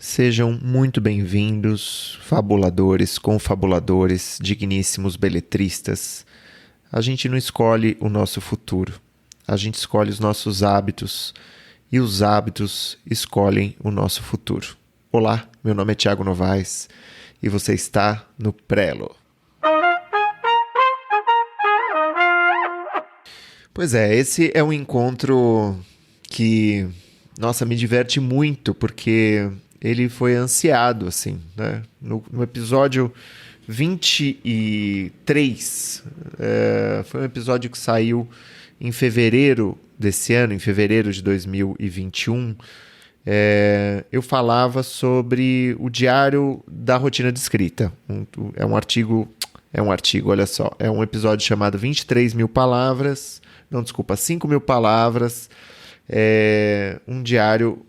Sejam muito bem-vindos, fabuladores, confabuladores, digníssimos beletristas. A gente não escolhe o nosso futuro, a gente escolhe os nossos hábitos e os hábitos escolhem o nosso futuro. Olá, meu nome é Thiago Novaes e você está no Prelo. Pois é, esse é um encontro que, nossa, me diverte muito porque ele foi ansiado, assim, né? No episódio 23, foi um episódio que saiu em fevereiro desse ano, em fevereiro de 2021, eu falava sobre o diário da rotina de escrita. É um artigo, olha só, é um episódio chamado 23 mil palavras, não, desculpa, 5 mil palavras, um diário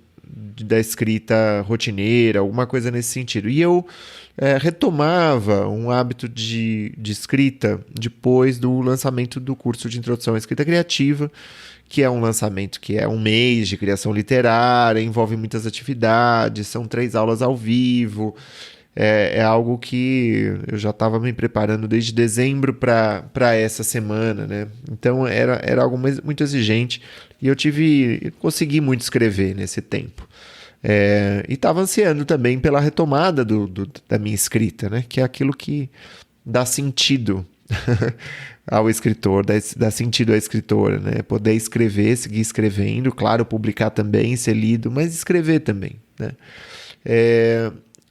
da escrita rotineira, alguma coisa nesse sentido. E eu retomava um hábito de escrita depois do lançamento do curso de Introdução à Escrita Criativa, que é um lançamento que é um mês de criação literária, envolve muitas atividades, são 3 aulas ao vivo, é algo que eu já estava me preparando desde dezembro para essa semana, né? Então era algo muito exigente e eu consegui muito escrever nesse tempo. E estava ansiando também pela retomada da minha escrita, né? Que é aquilo que dá sentido ao escritor, dá sentido à escritora, né? Poder escrever, seguir escrevendo, claro, publicar também, ser lido, mas escrever também, né?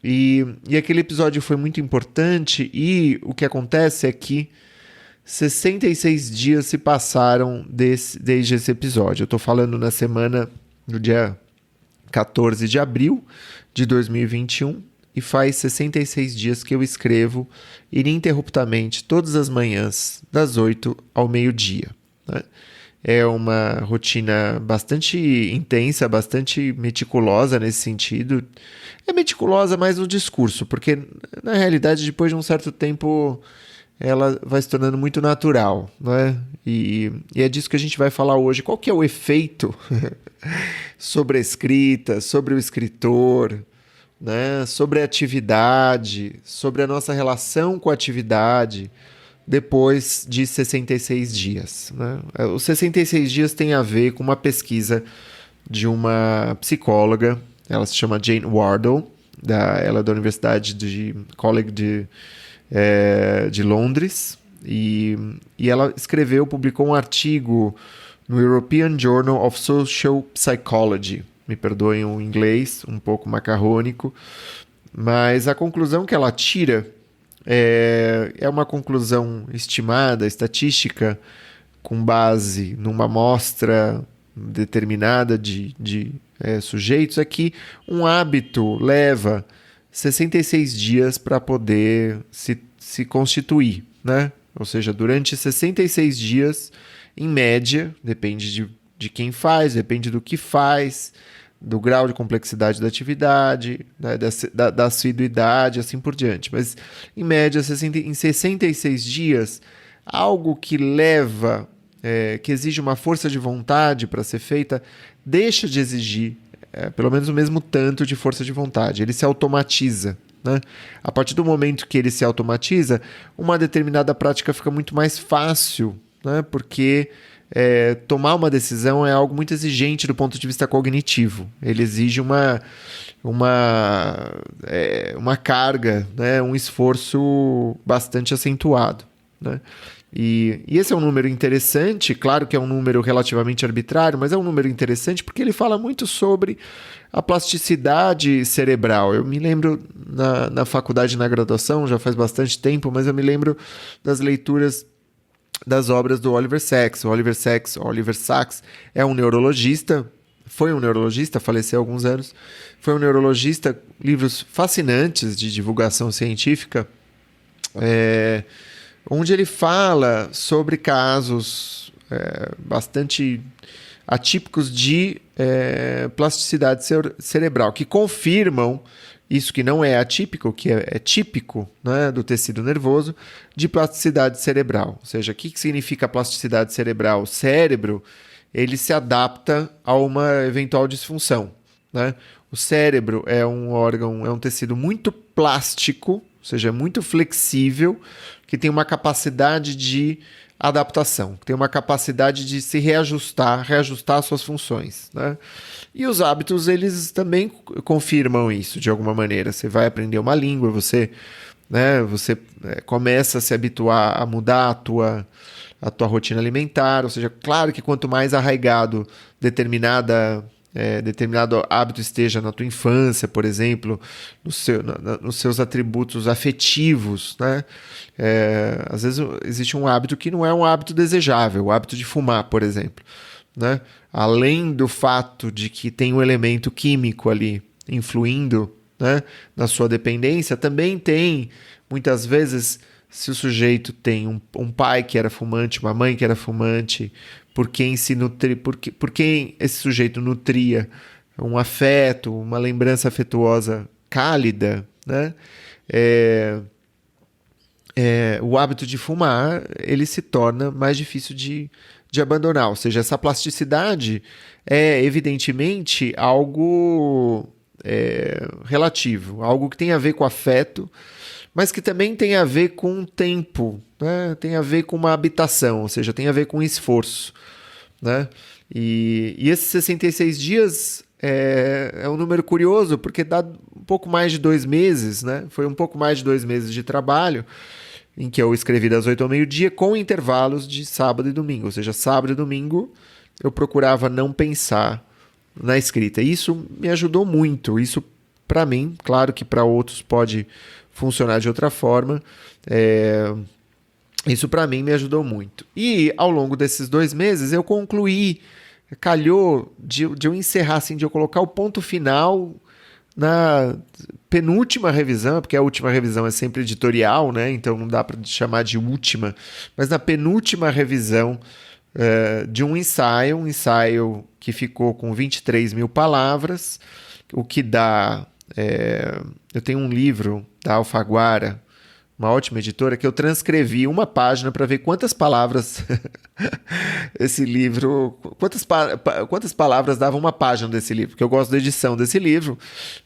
E aquele episódio foi muito importante e o que acontece é que 66 dias se passaram desde esse episódio. Eu estou falando no dia 14 de abril de 2021 e faz 66 dias que eu escrevo ininterruptamente todas as manhãs das 8 ao meio-dia, né? É uma rotina bastante intensa, bastante meticulosa nesse sentido. É meticulosa mais no discurso, porque na realidade depois de um certo tempo ela vai se tornando muito natural, né? E é disso que a gente vai falar hoje. Qual que é o efeito sobre a escrita, sobre o escritor, né? Sobre a atividade, sobre a nossa relação com a atividade depois de 66 dias, né? Os 66 dias tem a ver com uma pesquisa de uma psicóloga, ela se chama Jane Wardle, ela é da Universidade de College de Londres, e ela publicou um artigo no European Journal of Social Psychology. Me perdoem o inglês, um pouco macarrônico, mas a conclusão que ela tira é uma conclusão estimada, estatística, com base numa amostra determinada de sujeitos, é que um hábito leva 66 dias para poder se constituir, né? Ou seja, durante 66 dias, em média, depende de quem faz, depende do que faz, do grau de complexidade da atividade, né, da assiduidade, assim por diante. Mas, em média, em 66 dias, algo que leva, que exige uma força de vontade para ser feita, deixa de exigir pelo menos o mesmo tanto de força de vontade. Ele se automatiza, né? A partir do momento que ele se automatiza, uma determinada prática fica muito mais fácil, né? Porque tomar uma decisão é algo muito exigente do ponto de vista cognitivo. Ele exige uma carga, né? Um esforço bastante acentuado, né? E esse é um número interessante, claro que é um número relativamente arbitrário, mas é um número interessante porque ele fala muito sobre a plasticidade cerebral. Eu me lembro na faculdade, na graduação, já faz bastante tempo, mas eu me lembro das leituras das obras do Oliver Sacks. O Oliver Sacks é um neurologista, foi um neurologista, faleceu há alguns anos, foi um neurologista, livros fascinantes de divulgação científica, onde ele fala sobre casos bastante atípicos de plasticidade cerebral, que confirmam isso que não é atípico, que é típico, né, do tecido nervoso, de plasticidade cerebral. Ou seja, o que significa plasticidade cerebral? O cérebro ele se adapta a uma eventual disfunção, né? O cérebro é um órgão, é um tecido muito plástico, ou seja, muito flexível, que tem uma capacidade de adaptação, que tem uma capacidade de se reajustar às suas funções, né? E os hábitos, eles também confirmam isso de alguma maneira. Você vai aprender uma língua, você começa a se habituar a mudar a tua rotina alimentar, ou seja, claro que quanto mais arraigado determinado hábito esteja na tua infância, por exemplo, nos seus atributos afetivos, né? Às vezes existe um hábito que não é um hábito desejável, o hábito de fumar, por exemplo, né? Além do fato de que tem um elemento químico ali influindo, né, na sua dependência, também tem, muitas vezes, se o sujeito tem um pai que era fumante, uma mãe que era fumante, por quem esse sujeito nutria um afeto, uma lembrança afetuosa cálida, né? O hábito de fumar, ele se torna mais difícil de abandonar. Ou seja, essa plasticidade é evidentemente algo relativo, algo que tem a ver com afeto, mas que também tem a ver com tempo, né? Tem a ver com uma habitação, ou seja, tem a ver com esforço, né? E esses 66 dias é um número curioso, porque dá um pouco mais de 2 meses, né? Foi um pouco mais de 2 meses de trabalho, em que eu escrevi das 8 ao meio-dia, com intervalos de sábado e domingo. Ou seja, sábado e domingo eu procurava não pensar na escrita. E isso me ajudou muito. Isso, para mim, claro que para outros pode funcionar de outra forma. Isso, para mim, me ajudou muito. E, ao longo desses 2 meses, eu concluí, calhou de eu encerrar, assim, de eu colocar o ponto final na penúltima revisão, porque a última revisão é sempre editorial, né? Então não dá para chamar de última, mas na penúltima revisão de um ensaio que ficou com 23 mil palavras, o que dá... eu tenho um livro da Alfaguara, uma ótima editora, que eu transcrevi uma página para ver quantas palavras esse livro, quantas palavras dava uma página desse livro, porque eu gosto da edição desse livro,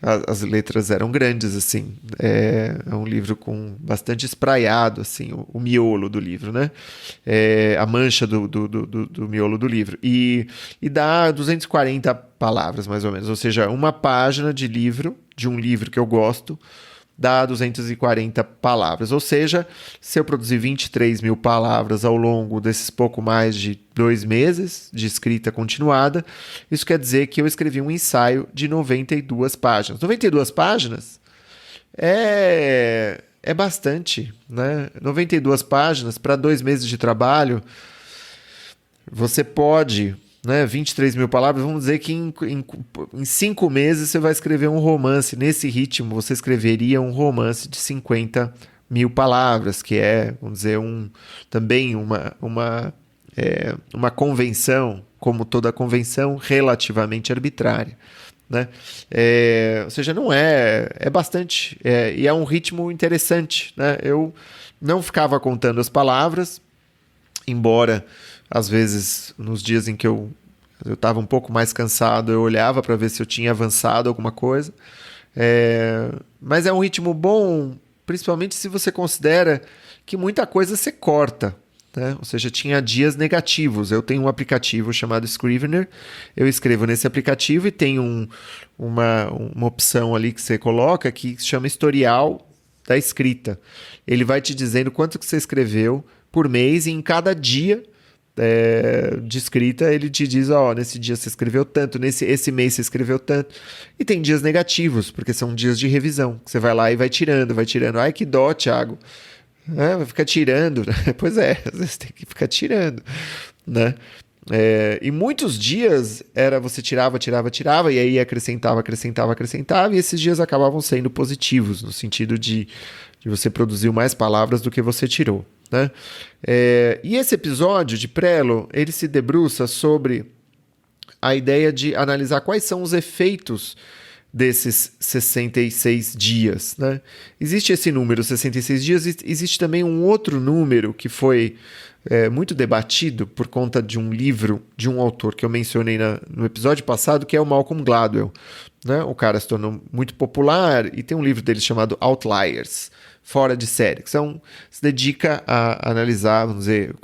as letras eram grandes, assim, é um livro com bastante espraiado, assim, o miolo do livro, né? A mancha do miolo do livro, e dá 240 palavras, mais ou menos, ou seja, uma página de um livro que eu gosto, dá 240 palavras. Ou seja, se eu produzir 23 mil palavras ao longo desses pouco mais de 2 meses de escrita continuada, isso quer dizer que eu escrevi um ensaio de 92 páginas. 92 páginas é bastante, né? 92 páginas para 2 meses de trabalho, você pode... 23 mil palavras, vamos dizer que em 5 meses você vai escrever um romance. Nesse ritmo, você escreveria um romance de 50 mil palavras, que é, vamos dizer, também uma convenção, como toda convenção, relativamente arbitrária, né? Ou seja, não é bastante, e é um ritmo interessante, né? Eu não ficava contando as palavras, embora... Às vezes, nos dias em que eu estava um pouco mais cansado, eu olhava para ver se eu tinha avançado alguma coisa. Mas é um ritmo bom, principalmente se você considera que muita coisa você corta, né? Ou seja, tinha dias negativos. Eu tenho um aplicativo chamado Scrivener, eu escrevo nesse aplicativo e tem uma opção ali que você coloca que se chama historial da escrita. Ele vai te dizendo quanto que você escreveu por mês e em cada dia de escrita, ele te diz, nesse dia você escreveu tanto, esse mês você escreveu tanto. E tem dias negativos, porque são dias de revisão, que você vai lá e vai tirando. Ai, que dó, Thiago. Vai ficar tirando. Pois é, às vezes tem que ficar tirando, né? E muitos dias você tirava, e aí acrescentava, e esses dias acabavam sendo positivos, no sentido de você produziu mais palavras do que você tirou, né? E esse episódio de Prelo, ele se debruça sobre a ideia de analisar quais são os efeitos desses 66 dias, né? Existe esse número, 66 dias, existe também um outro número que foi muito debatido por conta de um livro de um autor que eu mencionei no episódio passado, que é o Malcolm Gladwell, né? O cara se tornou muito popular e tem um livro dele chamado Outliers, Fora de Série, que se dedica a analisar, vamos dizer,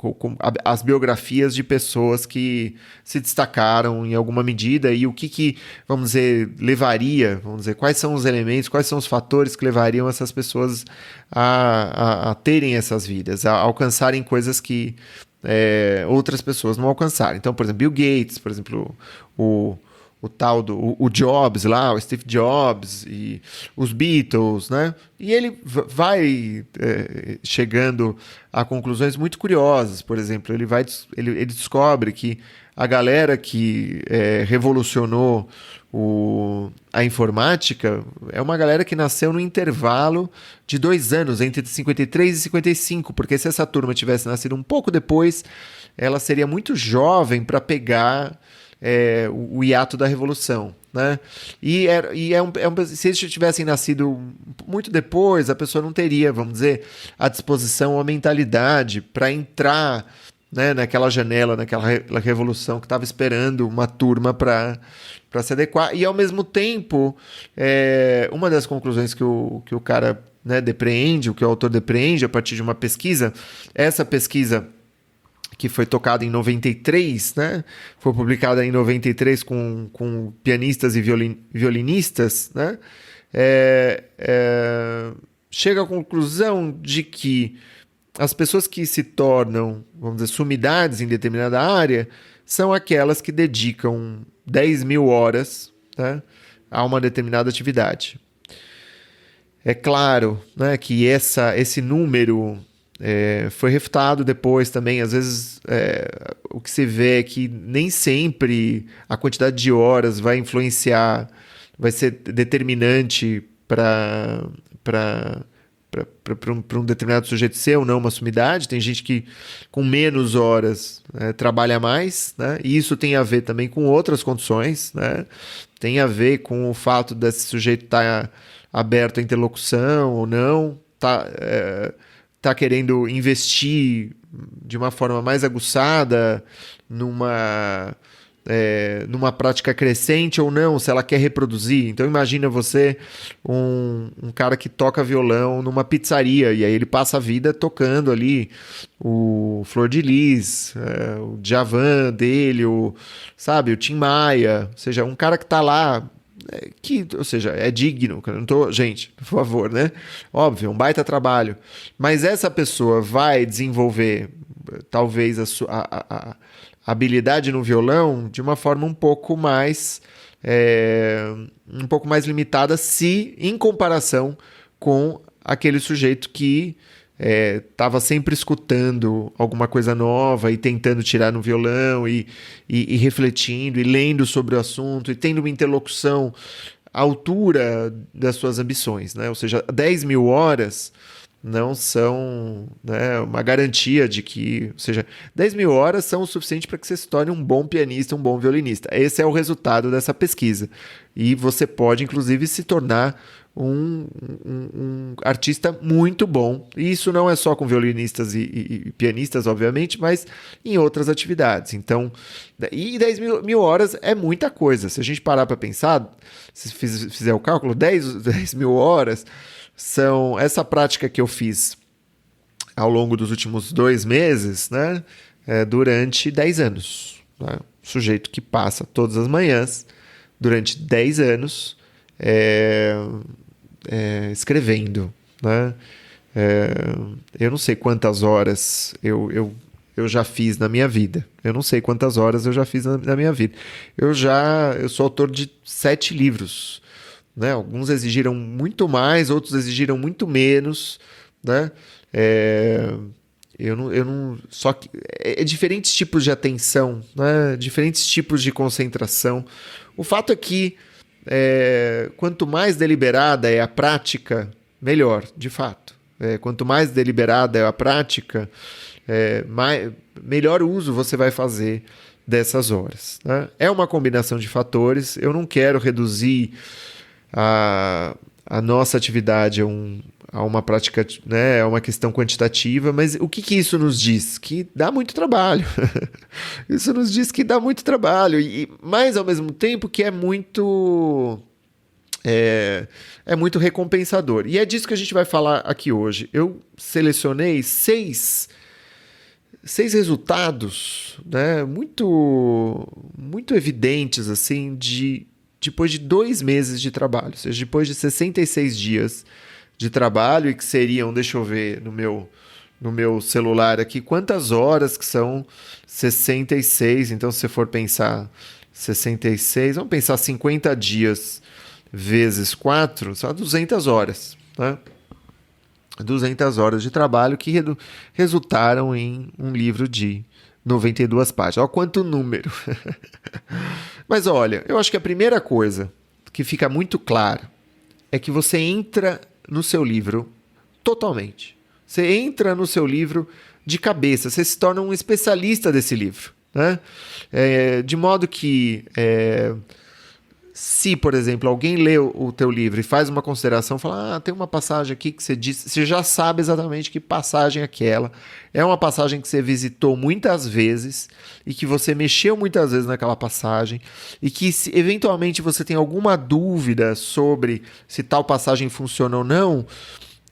as biografias de pessoas que se destacaram em alguma medida e o que vamos dizer, levaria, vamos dizer, quais são os elementos, quais são os fatores que levariam essas pessoas a terem essas vidas, a alcançarem coisas que outras pessoas não alcançaram. Então, por exemplo, Bill Gates, por exemplo, o tal do o Jobs lá, o Steve Jobs e os Beatles, né? E ele vai chegando a conclusões muito curiosas. Por exemplo, ele descobre que a galera que revolucionou a informática é uma galera que nasceu no intervalo de 2 anos, entre 53 e 55, porque se essa turma tivesse nascido um pouco depois, ela seria muito jovem para pegar o hiato da Revolução, né? Se eles tivessem nascido muito depois, a pessoa não teria, vamos dizer, a disposição ou a mentalidade para entrar, né, naquela janela, naquela revolução que estava esperando uma turma para se adequar. E, ao mesmo tempo, uma das conclusões que o cara, né, depreende, o que o autor depreende a partir de uma pesquisa, essa pesquisa que foi tocada em 93, né? Foi publicada em 93 com pianistas e violinistas, né? Chega à conclusão de que as pessoas que se tornam, vamos dizer, sumidades em determinada área são aquelas que dedicam 10.000 horas, né, a uma determinada atividade. É claro, né, que esse número foi refutado depois também. Às vezes o que se vê é que nem sempre a quantidade de horas vai influenciar, vai ser determinante para um determinado sujeito ser ou não uma sumidade. Tem gente que com menos horas trabalha mais, né? E isso tem a ver também com outras condições, né? Tem a ver com o fato desse sujeito estar aberto à interlocução ou não, tá querendo investir de uma forma mais aguçada numa prática crescente ou não, se ela quer reproduzir. Então imagina você, um cara que toca violão numa pizzaria, e aí ele passa a vida tocando ali o Flor de Lis, o Djavan dele, o Tim Maia, ou seja, um cara que está lá, ou seja, é digno. Gente, por favor, né? Óbvio, é um baita trabalho. Mas essa pessoa vai desenvolver, talvez, a habilidade no violão de uma forma um pouco mais limitada, se em comparação com aquele sujeito que estava sempre escutando alguma coisa nova e tentando tirar no violão e refletindo e lendo sobre o assunto e tendo uma interlocução à altura das suas ambições, né? Ou seja, 10.000 horas não são, né, uma garantia de que... Ou seja, 10.000 horas são o suficiente para que você se torne um bom pianista, um bom violinista. Esse é o resultado dessa pesquisa. E você pode, inclusive, se tornar um artista muito bom. E isso não é só com violinistas e pianistas, obviamente, mas em outras atividades. Então, e 10.000 horas é muita coisa. Se a gente parar para pensar, se fizer o cálculo, 10.000 horas são essa prática que eu fiz ao longo dos últimos 2 meses, né, durante 10 anos. Né? Sujeito que passa todas as manhãs, durante 10 anos, escrevendo. Né? Eu não sei quantas horas eu já fiz na minha vida. Eu não sei quantas horas eu já fiz na minha vida. Eu sou autor de 7 livros. Né? Alguns exigiram muito mais, outros exigiram muito menos, né? Só que diferentes tipos de atenção, né? Diferentes tipos de concentração. O fato é que quanto mais deliberada é a prática, melhor, de fato. Quanto mais deliberada é a prática, melhor uso você vai fazer dessas horas. Né? É uma combinação de fatores. Eu não quero reduzir a nossa atividade a uma prática, né, a uma questão quantitativa, mas o que isso nos diz? Que dá muito trabalho. Isso nos diz que dá muito trabalho, mas ao mesmo tempo que é muito recompensador. E é disso que a gente vai falar aqui hoje. Eu selecionei seis resultados, né, muito evidentes, assim, depois de 2 meses de trabalho, ou seja, depois de 66 dias de trabalho, e que seriam, deixa eu ver no meu celular aqui, quantas horas que são 66, então se você for pensar 66, vamos pensar 50 dias vezes 4, são 200 horas, né? 200 horas de trabalho que resultaram em um livro de 92 páginas. Olha quanto número. Mas olha, eu acho que a primeira coisa que fica muito clara é que você entra no seu livro totalmente. Você entra no seu livro de cabeça, você se torna um especialista desse livro, né? De modo que... se, por exemplo, alguém lê o teu livro e faz uma consideração, fala, tem uma passagem aqui que você disse, você já sabe exatamente que passagem é aquela. É uma passagem que você visitou muitas vezes e que você mexeu muitas vezes naquela passagem e que se eventualmente você tem alguma dúvida sobre se tal passagem funciona ou não,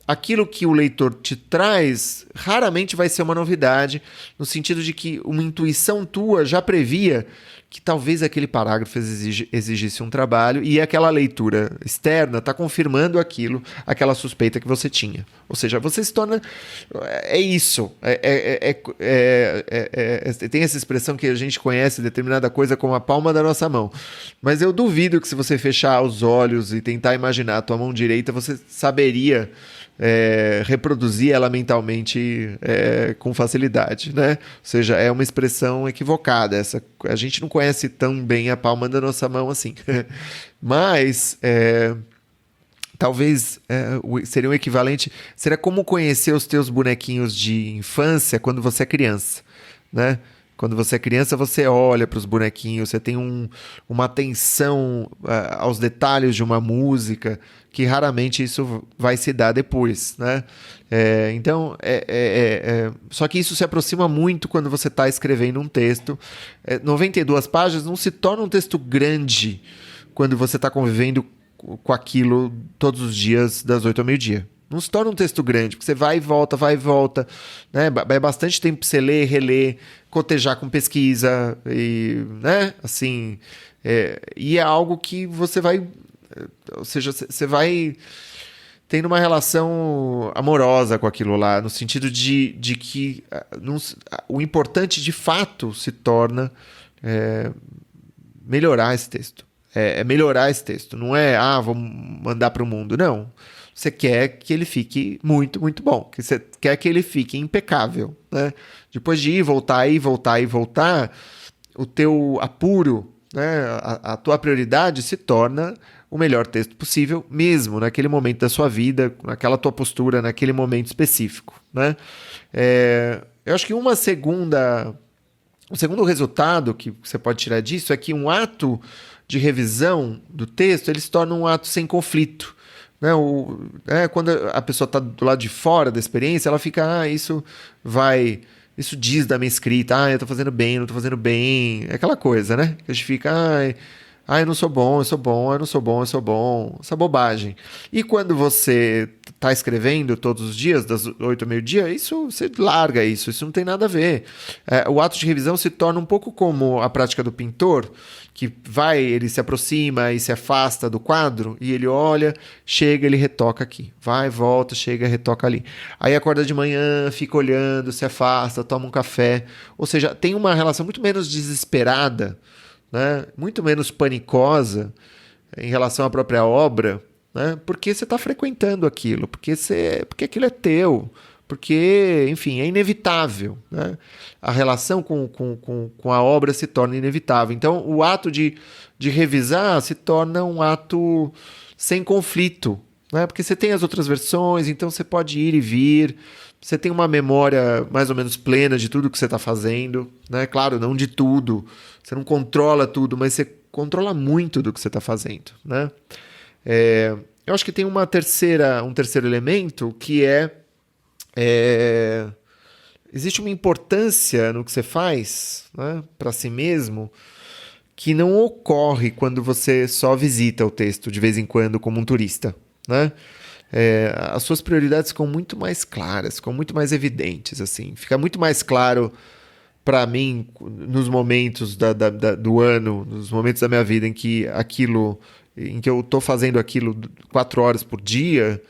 aquilo que o leitor te traz raramente vai ser uma novidade, no sentido de que uma intuição tua já previa que talvez aquele parágrafo exigisse um trabalho e aquela leitura externa está confirmando aquela suspeita que você tinha. Ou seja, você se torna... É isso. Tem essa expressão que a gente conhece determinada coisa como a palma da nossa mão. Mas eu duvido que se você fechar os olhos e tentar imaginar a tua mão direita, você saberia... reproduzir ela mentalmente com facilidade, né? Ou seja, é uma expressão equivocada. A gente não conhece tão bem a palma da nossa mão assim. Mas talvez seria um equivalente. Seria como conhecer os teus bonequinhos de infância quando você é criança, né? Quando você é criança, você olha para os bonequinhos, você tem uma atenção aos detalhes de uma música, que raramente isso vai se dar depois, né? Então, só que isso se aproxima muito quando você está escrevendo um texto. 92 páginas não se torna um texto grande quando você está convivendo com aquilo todos os dias, das 8 ao meio-dia. Não se torna um texto grande, porque você vai e volta, né? É bastante tempo para você ler, reler, cotejar com pesquisa, e, né? Assim, e é algo que você vai... Ou seja, você vai tendo uma relação amorosa com aquilo lá, no sentido de que o importante de fato se torna melhorar esse texto. Melhorar esse texto. Não é, vou mandar para o mundo. Não. Você quer que ele fique muito, muito bom. Que você quer que ele fique impecável, né? Depois de ir, voltar, o teu apuro, né? A tua prioridade se torna o melhor texto possível, mesmo naquele momento da sua vida, naquela tua postura, naquele momento específico, né? Eu acho que um segundo resultado que você pode tirar disso é que um ato de revisão do texto ele se torna um ato sem conflito. Né? Quando a pessoa está do lado de fora da experiência, ela fica, isso diz da minha escrita, eu estou fazendo bem, não estou fazendo bem, é aquela coisa, né? Que a gente fica, eu não sou bom, eu sou bom, eu não sou bom, eu sou bom, essa bobagem. E quando você está escrevendo todos os dias, das 8 ao meio-dia, você larga isso não tem nada a ver. O ato de revisão se torna um pouco como a prática do pintor, que ele se aproxima e se afasta do quadro, e ele olha, chega, ele retoca aqui. Vai, volta, chega, retoca ali. Aí acorda de manhã, fica olhando, se afasta, toma um café. Ou seja, tem uma relação muito menos desesperada, né? Muito menos panicosa em relação à própria obra, né? Porque você está frequentando aquilo, porque aquilo é teu, porque, enfim, é inevitável, né? A relação com a obra se torna inevitável. Então, o ato de revisar se torna um ato sem conflito, né? Porque você tem as outras versões, então você pode ir e vir, você tem uma memória mais ou menos plena de tudo que você está fazendo, né? Claro, não de tudo, você não controla tudo, mas você controla muito do que você está fazendo, né? eu acho que tem um terceiro elemento que existe uma importância no que você faz, né, para si mesmo, que não ocorre quando você só visita o texto de vez em quando como um turista, né? As suas prioridades ficam muito mais claras, ficam muito mais evidentes, assim. Fica muito mais claro para mim nos momentos do ano, nos momentos da minha vida em que eu estou fazendo aquilo 4 horas por dia,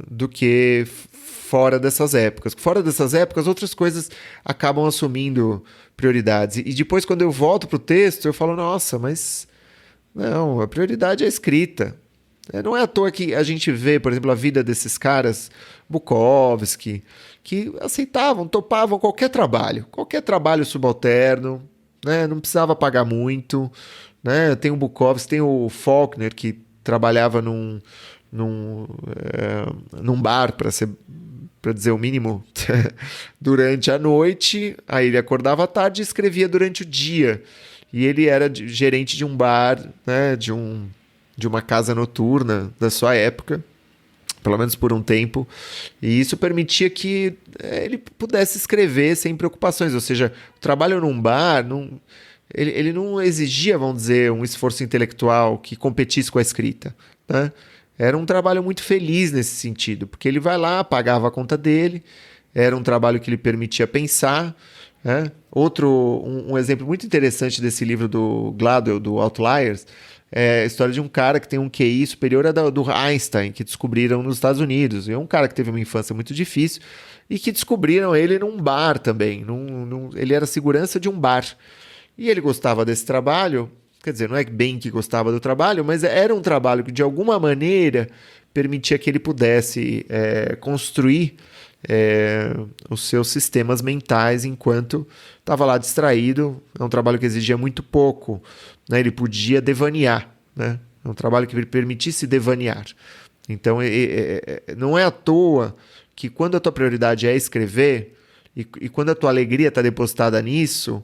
do que fora dessas épocas. Fora dessas épocas, outras coisas acabam assumindo prioridades. E depois, quando eu volto para o texto, eu falo, nossa, mas não, a prioridade é a escrita. Não é à toa que a gente vê, por exemplo, a vida desses caras, Bukowski, que aceitavam, topavam qualquer trabalho subalterno, né? Não precisava pagar muito, né? Tem o Bukowski, tem o Faulkner, que trabalhava num bar, para dizer o mínimo, durante a noite. Aí ele acordava à tarde e escrevia durante o dia. E ele era gerente de um bar, né, de uma casa noturna da sua época, pelo menos por um tempo, e isso permitia que ele pudesse escrever sem preocupações, ou seja, o trabalho num bar, ele não exigia, vamos dizer, um esforço intelectual que competisse com a escrita, né? Era um trabalho muito feliz nesse sentido, porque ele vai lá, pagava a conta dele, era um trabalho que lhe permitia pensar, né? Um exemplo muito interessante desse livro do Gladwell, do Outliers, é a história de um cara que tem um QI superior ao do Einstein, que descobriram nos Estados Unidos. E é um cara que teve uma infância muito difícil e que descobriram ele num bar também. Ele era segurança de um bar. E ele gostava desse trabalho, quer dizer, não é bem que gostava do trabalho, mas era um trabalho que de alguma maneira permitia que ele pudesse construir os seus sistemas mentais enquanto estava lá distraído. É um trabalho que exigia muito pouco, né? Ele podia devanear, né? É um trabalho que lhe permitisse devanear. Então, não é à toa que quando a tua prioridade é escrever e quando a tua alegria está depositada nisso,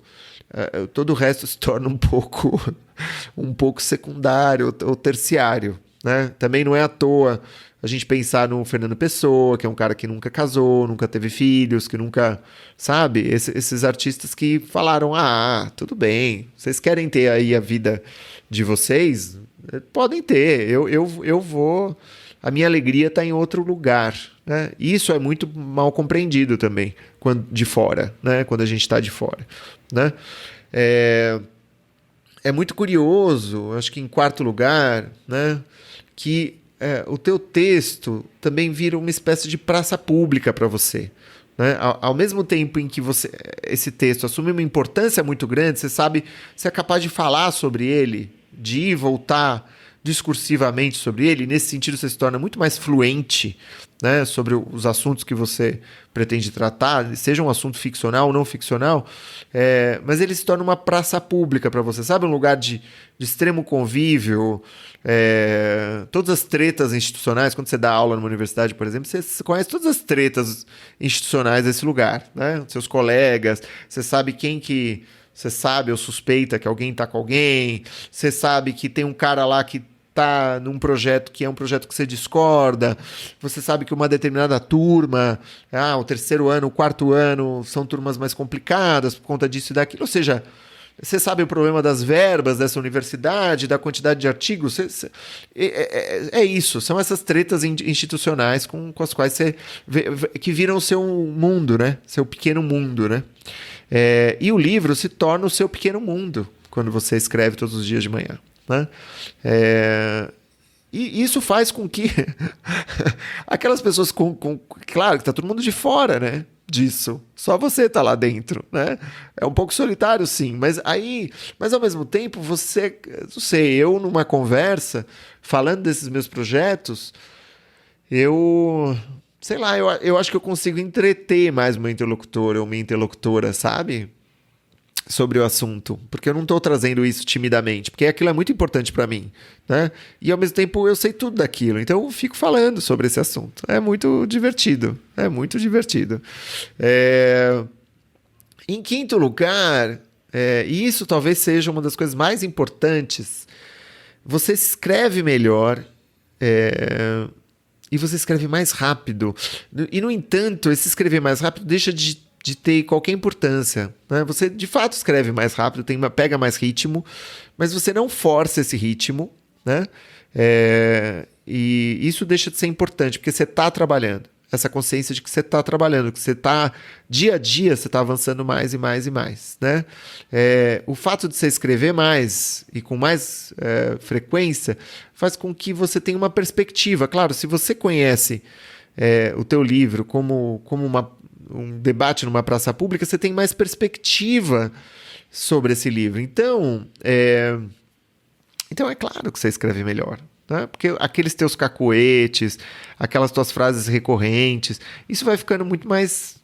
todo o resto se torna um pouco secundário ou terciário, né? Também não é à toa a gente pensar no Fernando Pessoa, que é um cara que nunca casou, nunca teve filhos, que nunca, sabe? Esses artistas que falaram, tudo bem, vocês querem ter aí a vida de vocês? Podem ter, eu vou... A minha alegria está em outro lugar, né? Isso é muito mal compreendido também, de fora, né? Quando a gente está de fora, né? É muito curioso, acho que em quarto lugar, né? Que o teu texto também vira uma espécie de praça pública para você, né? Ao mesmo tempo em que esse texto assume uma importância muito grande, você é capaz de falar sobre ele, de ir e voltar discursivamente sobre ele, e nesse sentido você se torna muito mais fluente, né, sobre os assuntos que você pretende tratar, seja um assunto ficcional ou não ficcional, mas ele se torna uma praça pública para você, sabe? Um lugar de extremo convívio, todas as tretas institucionais. Quando você dá aula numa universidade, por exemplo, você conhece todas as tretas institucionais desse lugar, né? Seus colegas, você sabe quem que... Você sabe ou suspeita que alguém está com alguém, você sabe que tem um cara lá que está num projeto que é um projeto que você discorda, você sabe que uma determinada turma, o terceiro ano, o quarto ano, são turmas mais complicadas por conta disso e daquilo, ou seja, você sabe o problema das verbas dessa universidade, da quantidade de artigos, é isso, são essas tretas institucionais com as quais você que viram o seu mundo, né? Seu pequeno mundo, né? E o livro se torna o seu pequeno mundo quando você escreve todos os dias de manhã, né? E isso faz com que aquelas pessoas claro que está todo mundo de fora, né, disso, só você está lá dentro, né? É um pouco solitário, sim, mas ao mesmo tempo você, não sei, eu numa conversa falando desses meus projetos, sei lá, eu acho que eu consigo entreter mais meu interlocutor ou minha interlocutora, sabe? Sobre o assunto. Porque eu não estou trazendo isso timidamente. Porque aquilo é muito importante para mim, né? E ao mesmo tempo eu sei tudo daquilo. Então eu fico falando sobre esse assunto. É muito divertido. É muito divertido. Em quinto lugar, e isso talvez seja uma das coisas mais importantes, você escreve melhor E você escreve mais rápido. E, no entanto, esse escrever mais rápido deixa de ter qualquer importância, né? Você, de fato, escreve mais rápido, pega mais ritmo, mas você não força esse ritmo, né? E isso deixa de ser importante, porque você está trabalhando. Essa consciência de que você está trabalhando, que você está, dia a dia, você está avançando mais e mais e mais, né? O fato de você escrever mais e com mais frequência faz com que você tenha uma perspectiva. Claro, se você conhece o teu livro como um debate numa praça pública, você tem mais perspectiva sobre esse livro. Então é claro que você escreve melhor, né? Porque aqueles teus cacoetes, aquelas tuas frases recorrentes, isso vai ficando muito mais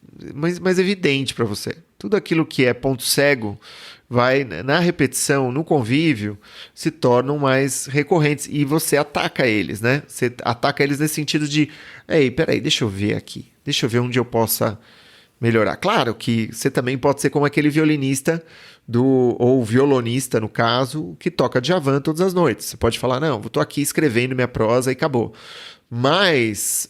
evidente para você. Tudo aquilo que é ponto cego vai, na repetição, no convívio, se tornam mais recorrentes e você ataca eles, né? Você ataca eles nesse sentido de, ei, peraí, deixa eu ver aqui, deixa eu ver onde eu possa melhorar. Claro que você também pode ser como aquele violinista ou violonista, no caso, que toca Djavan todas as noites. Você pode falar, não, eu estou aqui escrevendo minha prosa e acabou. Mas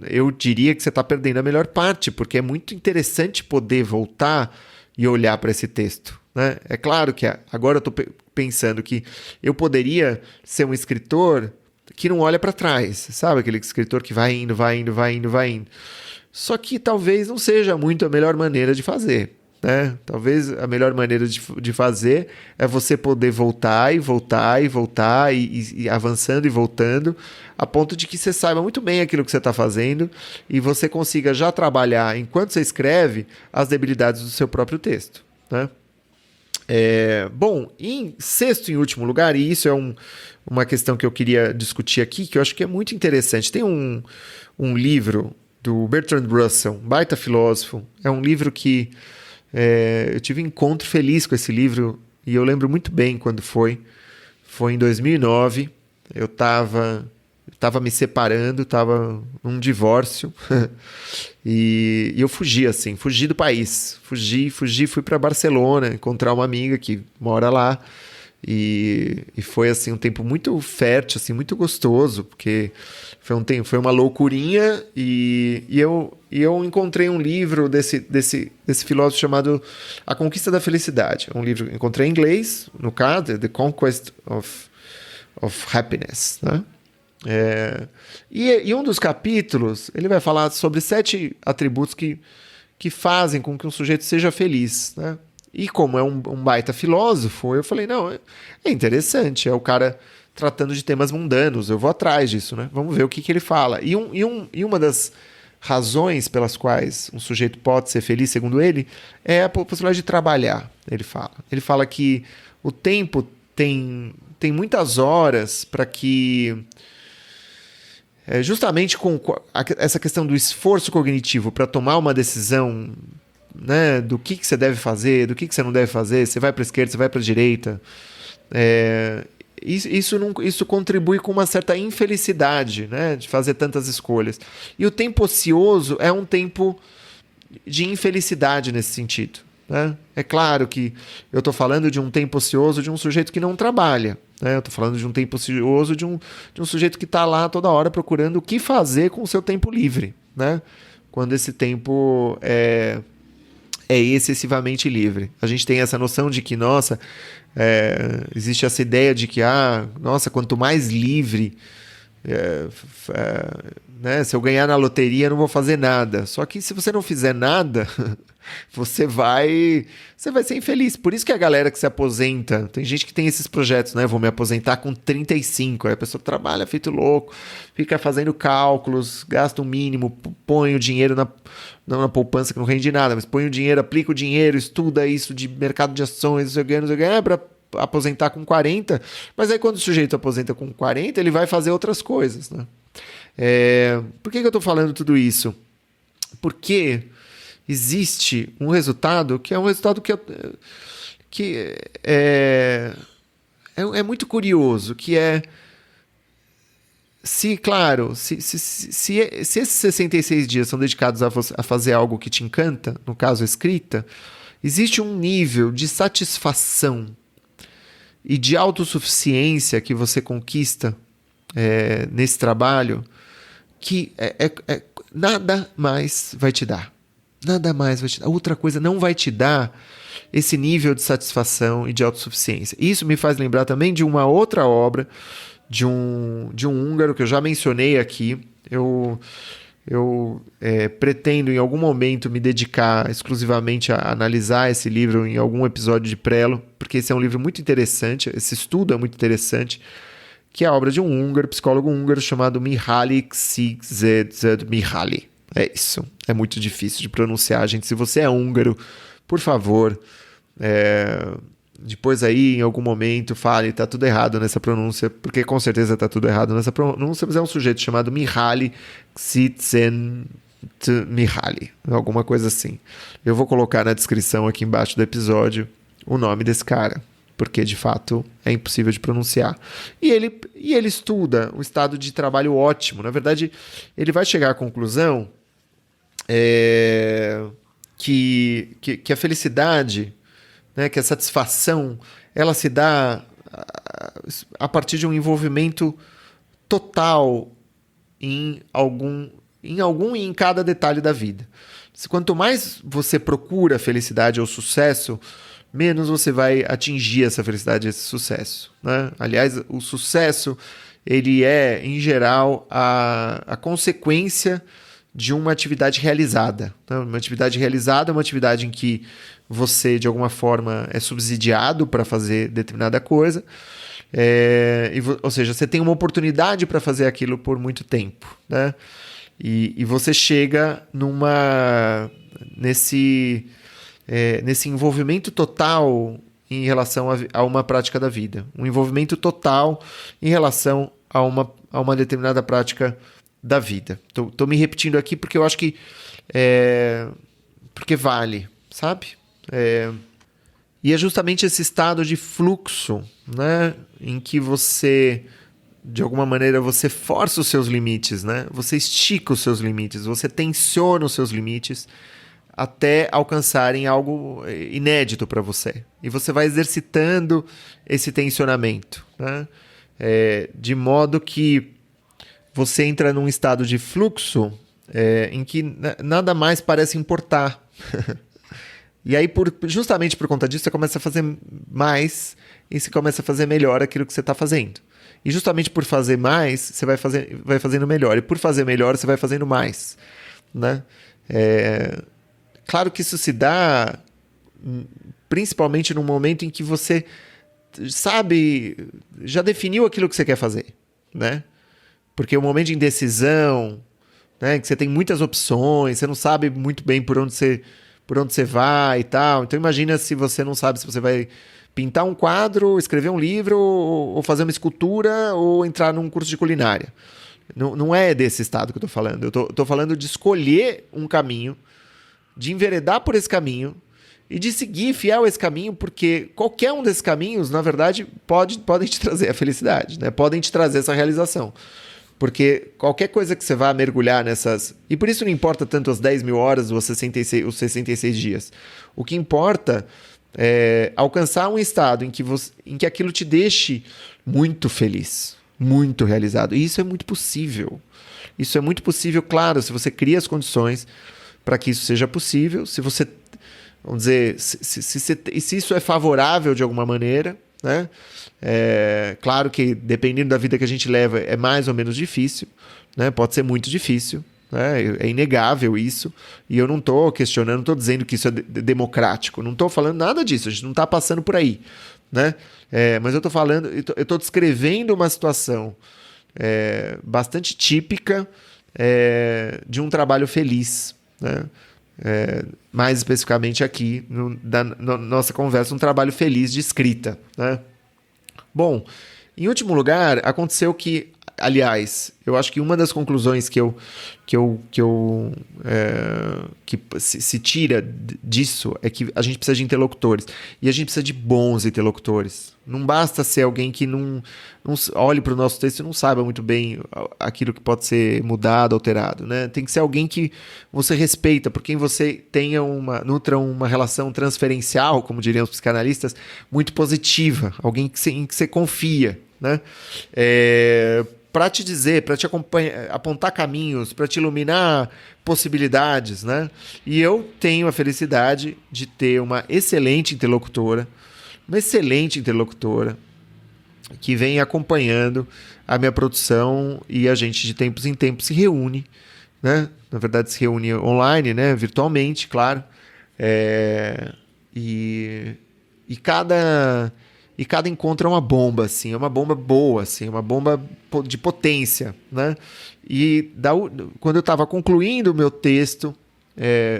eu diria que você está perdendo a melhor parte, porque é muito interessante poder voltar e olhar para esse texto, né? É claro que agora eu estou pensando que eu poderia ser um escritor que não olha para trás, sabe? Aquele escritor que vai indo, vai indo, vai indo, vai indo. Só que talvez não seja muito a melhor maneira de fazer, né? Talvez a melhor maneira de fazer é você poder voltar e voltar e voltar e avançando e voltando, a ponto de que você saiba muito bem aquilo que você está fazendo e você consiga já trabalhar, enquanto você escreve, as debilidades do seu próprio texto, né? Bom, em sexto e último lugar, e isso é uma questão que eu queria discutir aqui, que eu acho que é muito interessante. Tem um livro do Bertrand Russell, baita filósofo. É um livro que eu tive um encontro feliz com esse livro e eu lembro muito bem quando foi. Foi em 2009. Eu estava me separando, estava num divórcio e eu fugi do país. Fui para Barcelona encontrar uma amiga que mora lá. E foi assim um tempo muito fértil, assim, muito gostoso, porque foi uma loucurinha e eu encontrei um livro desse filósofo chamado A Conquista da Felicidade. É um livro que encontrei em inglês, no caso, The Conquest of Happiness, né? E um dos capítulos, ele vai falar sobre 7 atributos que fazem com que um sujeito seja feliz, né? E como é um baita filósofo, eu falei, não, é interessante, é o cara tratando de temas mundanos, eu vou atrás disso, né? Vamos ver o que ele fala. E uma das razões pelas quais um sujeito pode ser feliz, segundo ele, é a possibilidade de trabalhar, ele fala. Ele fala que o tempo tem muitas horas para que... justamente com essa questão do esforço cognitivo para tomar uma decisão, né, do que você deve fazer, do que você não deve fazer, você vai para a esquerda, você vai para a direita, isso contribui com uma certa infelicidade, né, de fazer tantas escolhas. E o tempo ocioso é um tempo de infelicidade nesse sentido, né? É claro que eu estou falando de um tempo ocioso de um sujeito que não trabalha, né? Eu estou falando de um tempo ocioso de um sujeito que está lá toda hora procurando o que fazer com o seu tempo livre, né? Quando esse tempo é excessivamente livre. A gente tem essa noção de que, nossa, existe essa ideia de que, nossa, quanto mais livre, né, se eu ganhar na loteria, eu não vou fazer nada. Só que se você não fizer nada, você vai ser infeliz. Por isso que a galera que se aposenta, tem gente que tem esses projetos, né? Vou me aposentar com 35. Aí a pessoa trabalha feito louco, fica fazendo cálculos, gasta o mínimo, põe o dinheiro não na poupança que não rende nada, mas põe o dinheiro, aplica o dinheiro, estuda isso de mercado de ações, não sei o que, para aposentar com 40. Mas aí quando o sujeito aposenta com 40, ele vai fazer outras coisas, né? Por que eu estou falando tudo isso? Porque existe um resultado que é um resultado que é muito curioso, que é se esses 66 dias são dedicados a fazer algo que te encanta, no caso a escrita, existe um nível de satisfação e de autossuficiência que você conquista nesse trabalho que nada mais vai te dar. Nada mais vai te dar. Outra coisa não vai te dar esse nível de satisfação e de autossuficiência. Isso me faz lembrar também de uma outra obra de um húngaro que eu já mencionei aqui. Eu pretendo em algum momento me dedicar exclusivamente a analisar esse livro em algum episódio de Prelo, porque esse é um livro muito interessante, esse estudo é muito interessante, que é a obra de um húngaro, psicólogo húngaro chamado Mihaly Csikszentmihalyi. É isso, é muito difícil de pronunciar, gente. Se você é húngaro, por favor, depois aí, em algum momento, fale, tá tudo errado nessa pronúncia, porque com certeza tá tudo errado nessa pronúncia, mas é um sujeito chamado Mihaly Csikszentmihalyi, alguma coisa assim. Eu vou colocar na descrição aqui embaixo do episódio o nome desse cara, porque de fato é impossível de pronunciar. E ele estuda um estado de trabalho ótimo. Na verdade, ele vai chegar à conclusão que a felicidade, né, que a satisfação, ela se dá a partir de um envolvimento total em cada detalhe da vida. Quanto mais você procura a felicidade ou sucesso, menos você vai atingir essa felicidade, esse sucesso, né? Aliás, o sucesso, ele é, em geral, a consequência de uma atividade realizada. Né? Uma atividade realizada é uma atividade em que você, de alguma forma, é subsidiado para fazer determinada coisa, ou seja, você tem uma oportunidade para fazer aquilo por muito tempo, né? E você chega nesse envolvimento total em relação a uma prática da vida. Um envolvimento total em relação a uma determinada prática da vida. Tô me repetindo aqui porque eu acho que porque vale, sabe? E é justamente esse estado de fluxo, né, em que você, de alguma maneira, você força os seus limites, né? Você estica os seus limites, você tensiona os seus limites até alcançarem algo inédito para você. E você vai exercitando esse tensionamento, né? De modo que você entra num estado de fluxo em que nada mais parece importar. E aí, justamente por conta disso, você começa a fazer mais e você começa a fazer melhor aquilo que você está fazendo. E justamente por fazer mais, você vai fazendo melhor. E por fazer melhor, você vai fazendo mais, né? Claro que isso se dá principalmente no momento em que você sabe, já definiu aquilo que você quer fazer, né? Porque o momento de indecisão, né, que você tem muitas opções, você não sabe muito bem por onde você vai e tal. Então imagina se você não sabe se você vai pintar um quadro, escrever um livro, ou fazer uma escultura, ou entrar num curso de culinária. Não é desse estado que eu estou falando. Eu estou falando de escolher um caminho, de enveredar por esse caminho e de seguir fiel a esse caminho, porque qualquer um desses caminhos, na verdade, podem te trazer a felicidade, né? Podem te trazer essa realização. Porque qualquer coisa que você vá mergulhar nessas... E por isso não importa tanto as 10 mil horas ou os 66 dias. O que importa é alcançar um estado em que aquilo te deixe muito feliz, muito realizado. E isso é muito possível. Isso é muito possível, claro, se você cria as condições para que isso seja possível, se você, vamos dizer, se isso é favorável de alguma maneira, né? Claro que dependendo da vida que a gente leva é mais ou menos difícil, né? Pode ser muito difícil, né? É inegável isso, e eu não estou questionando, não estou dizendo que isso é democrático, não estou falando nada disso, a gente não está passando por aí, né? Mas eu estou falando, eu estou descrevendo uma situação bastante típica de um trabalho feliz, né? Mais especificamente aqui na nossa conversa, um trabalho feliz de escrita, né? Bom, em último lugar, aconteceu que, aliás, eu acho que uma das conclusões que se tira disso é que a gente precisa de interlocutores. E a gente precisa de bons interlocutores. Não basta ser alguém que não olhe para o nosso texto e não saiba muito bem aquilo que pode ser mudado, alterado, né? Tem que ser alguém que você respeita, por quem você nutra uma relação transferencial, como diriam os psicanalistas, muito positiva. Alguém em que você confia. né? Para te dizer, para te acompanhar, apontar caminhos, para te iluminar possibilidades, né? E eu tenho a felicidade de ter uma excelente interlocutora, que vem acompanhando a minha produção e a gente de tempos em tempos se reúne, né? Na verdade se reúne online, né? Virtualmente, claro. E cada encontro é uma bomba, assim, é uma bomba boa, assim, uma bomba de potência, né? E quando eu estava concluindo o meu texto,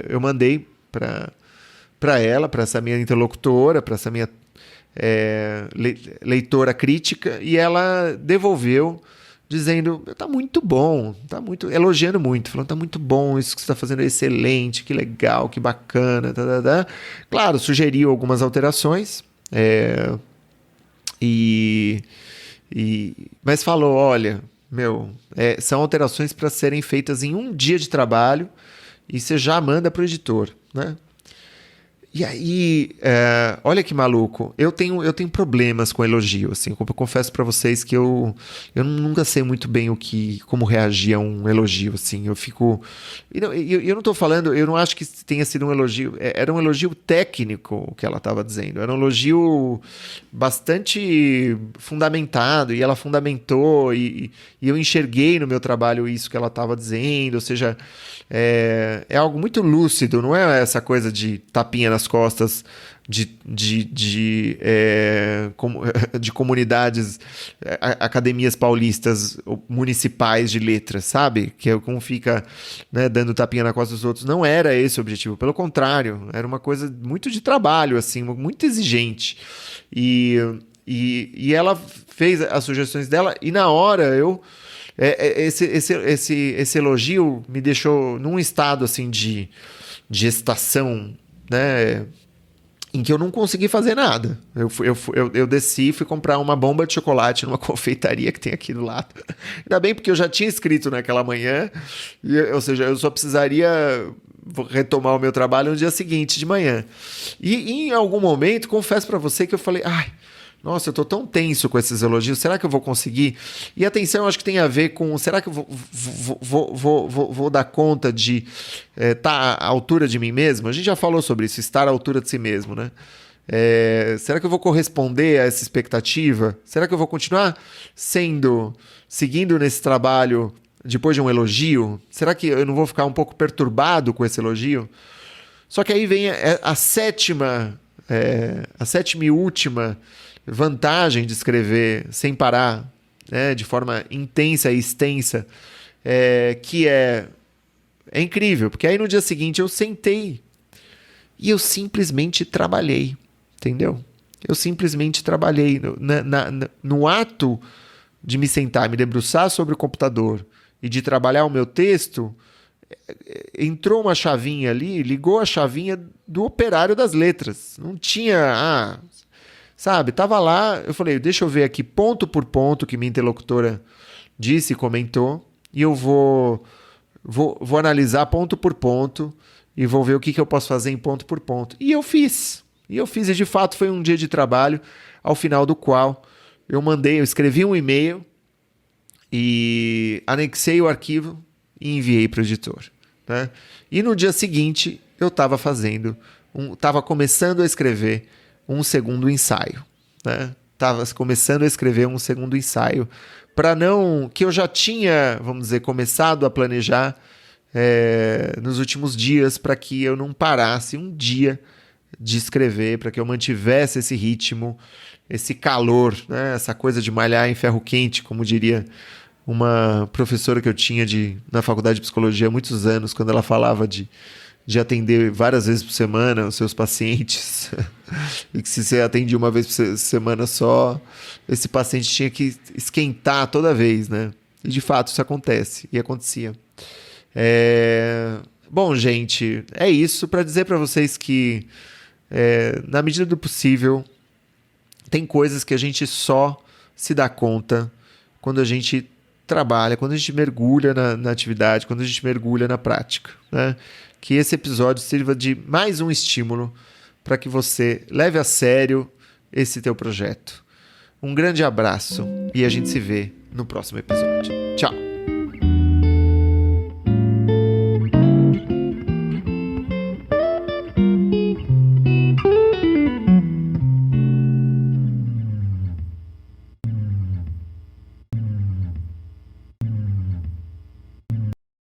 eu mandei para ela, para essa minha interlocutora, para essa minha leitora crítica, e ela devolveu dizendo, tá muito bom, elogiando muito, falando, tá muito bom, isso que você está fazendo é excelente, que legal, que bacana, Claro, sugeriu algumas alterações, mas falou, olha, são alterações para serem feitas em um dia de trabalho e você já manda para o editor, né? E aí, olha que maluco, eu tenho problemas com elogio, assim, eu confesso para vocês que eu nunca sei muito bem como reagir a um elogio, assim, eu fico... Eu não tô falando, eu não acho que tenha sido um elogio, era um elogio técnico o que ela estava dizendo, era um elogio bastante fundamentado, e ela fundamentou, e eu enxerguei no meu trabalho isso que ela estava dizendo, ou seja... É algo muito lúcido, não é essa coisa de tapinha nas costas de comunidades, academias paulistas municipais de letras, sabe? Que é como fica, né, dando tapinha na costa dos outros. Não era esse o objetivo, pelo contrário, era uma coisa muito de trabalho, assim, muito exigente. E ela fez as sugestões dela, e na hora esse elogio me deixou num estado assim de excitação, né, em que eu não consegui fazer nada. Eu desci e fui comprar uma bomba de chocolate numa confeitaria que tem aqui do lado. Ainda bem, porque eu já tinha escrito naquela manhã, ou seja, eu só precisaria retomar o meu trabalho no dia seguinte de manhã. E em algum momento, confesso para você que eu falei, nossa, eu tô tão tenso com esses elogios, será que eu vou conseguir? E atenção, eu acho que tem a ver com, será que eu vou dar conta de estar à altura de mim mesmo? A gente já falou sobre isso, estar à altura de si mesmo, né? Será que eu vou corresponder a essa expectativa? Será que eu vou continuar seguindo nesse trabalho depois de um elogio? Será que eu não vou ficar um pouco perturbado com esse elogio? Só que aí vem a sétima e última vantagem de escrever sem parar, né, de forma intensa e extensa, que é incrível, porque aí no dia seguinte eu sentei e eu simplesmente trabalhei, entendeu? Eu simplesmente trabalhei no ato de me sentar, me debruçar sobre o computador e de trabalhar o meu texto. Entrou uma chavinha ali, ligou a chavinha do operário das letras. Não tinha... sabe, tava lá, eu falei, deixa eu ver aqui ponto por ponto que minha interlocutora disse e comentou, e eu vou analisar ponto por ponto e vou ver o que eu posso fazer em ponto por ponto. E eu fiz, e de fato foi um dia de trabalho, ao final do qual eu escrevi um e-mail e anexei o arquivo e enviei para o editor, né? E no dia seguinte eu estava começando a escrever um segundo ensaio, né? Estava começando a escrever um segundo ensaio que eu já tinha, vamos dizer, começado a planejar nos últimos dias, para que eu não parasse um dia de escrever, para que eu mantivesse esse ritmo, esse calor, né? Essa coisa de malhar em ferro quente, como diria uma professora que eu tinha na faculdade de psicologia há muitos anos, quando ela falava de atender várias vezes por semana os seus pacientes e que se você atendia uma vez por semana só, esse paciente tinha que esquentar toda vez, né? E de fato isso acontece, e acontecia. Bom, gente, é isso para dizer para vocês que na medida do possível tem coisas que a gente só se dá conta quando a gente trabalha, quando a gente mergulha na atividade, quando a gente mergulha na prática, né? Que esse episódio sirva de mais um estímulo para que você leve a sério esse teu projeto. Um grande abraço e a gente se vê no próximo episódio. Tchau!